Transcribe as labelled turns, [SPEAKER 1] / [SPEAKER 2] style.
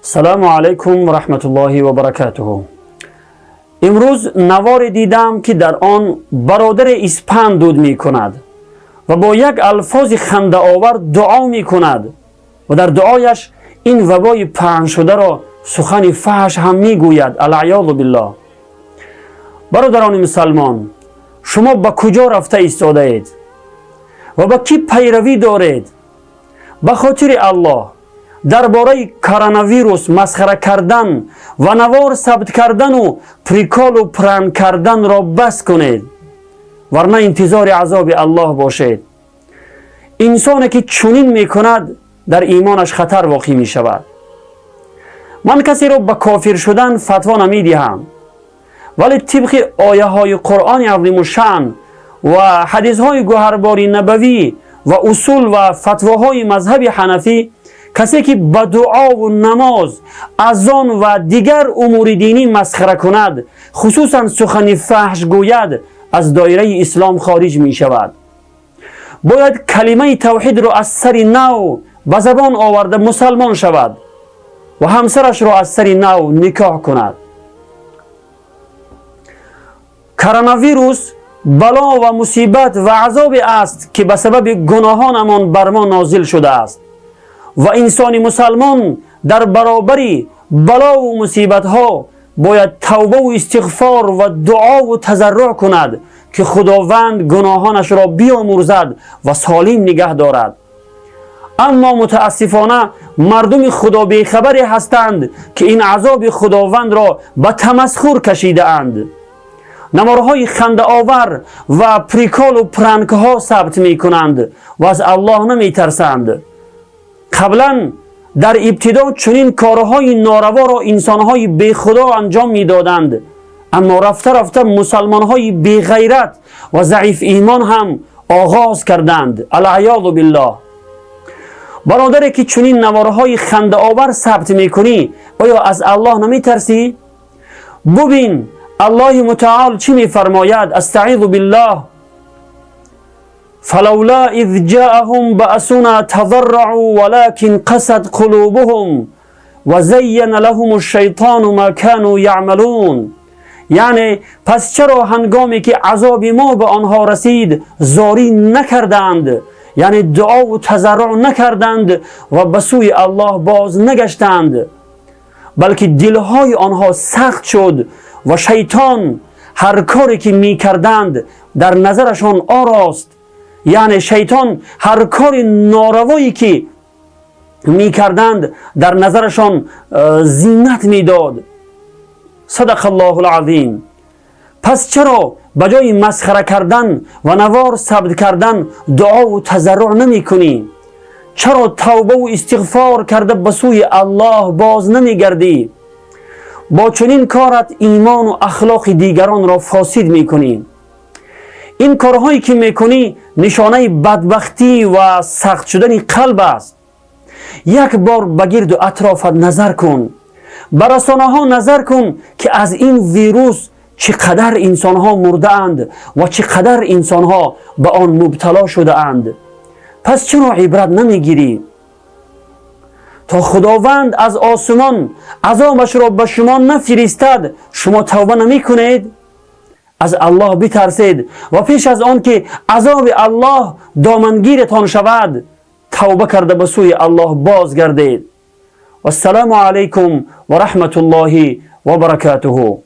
[SPEAKER 1] سلام علیکم و رحمت الله و برکاته. امروز نوار دیدم که در آن برادر اسپند دود می کند و با یک الفاظ خنده آور دعا می کند و در دعایش این وبای پهن شده را سخن فحش هم می گوید. العیاذ بالله. برادران مسلمان، شما به کجا رفته ایستاده اید و به کی پیروی دارید؟ به خاطر الله درباره کرونا ویروس مسخره کردن و نوار ثبت کردن و پریکال و پرن کردن را بس کنید، ورنه انتظار عذاب الله باشید. انسانی که چنین می کند در ایمانش خطر واقع می شود. من کسی را به کافر شدن فتوا نمی دهم، ولی طبق آیه های قرآن عظیم الشأن و حدیث های گوهربار نبوی و اصول و فتواهای مذهب حنفی، کسی که به دعا و نماز، اذان و دیگر امور دینی مسخره کند، خصوصا سخن فحش گوید، از دایره اسلام خارج می شود. باید کلمه توحید را از سر نو به زبان آورده مسلمان شود و همسرش را از سر نو نکاح کند. کرونا ویروس بلا و مصیبت و عذاب است که به سبب گناهانمان بر ما نازل شده است و انسان مسلمان در برابر بلا و مصیبت ها باید توبه و استغفار و دعا و تضرع کند که خداوند گناهانش را بیامرزد و سالم نگه دارد. اما متاسفانه مردم خدا بیخبری هستند که این عذاب خداوند را به تمسخر کشیده اند. نوارهای خنده آور و پریکال و پرنک ها ثبت می کنند و از الله نمی ترسند. قبلا در ابتدا چنین کارهای ناروا را انسانهای بی خدا انجام می دادند، اما رفته رفته مسلمانهای بی غیرت و ضعیف ایمان هم آغاز کردند. العیاذ بالله. برادری که چنین نوارهای خنده آور ثبت می کنی، آیا از الله نمی ترسی؟ ببین الله متعال چی می فرماید. استعیذ بالله. فلولا اذ جاءهم بأسنا تضرعوا ولكن قست قلوبهم وزين لهم الشیطان ما كانوا يعملون. یعنی پس چرا هنگامی که عذاب ما به آنها رسید زاری نکردند، یعنی دعا و تضرع نکردند و به سوی الله باز نگشتند، بلکه دلهای آنها سخت شد و شیطان هر کاری که می کردند در نظرشان آراست. یعنی شیطان هر کار ناروایی که می کردند در نظرشان زینت می داد. صدق الله العظیم. پس چرا بجای مسخره کردن و نوار ثبت کردن دعا و تضرع نمی کنی؟ چرا توبه و استغفار کرده به سوی الله باز نمی گردی؟ با چنین کارت ایمان و اخلاق دیگران را فاسد می کنی. این کارهایی که می کنی نشانه بدبختی و سخت شدن قلب است. یک بار بگرد و اطرافت نظر کن، بر رسانه ها نظر کن که از این ویروس چقدر انسان ها مرده اند و چقدر انسان ها به آن مبتلا شده اند. پس چرا عبرت نمیگیری؟ تا خداوند از آسمان عذابش را به شما نفرستد شما توبه نمی کنید؟ از الله بترسید و پیش از آن که عذاب الله دامنگیرتان شود توبه کرده به سوی الله بازگردید. و السلام علیکم و رحمت الله و برکاته.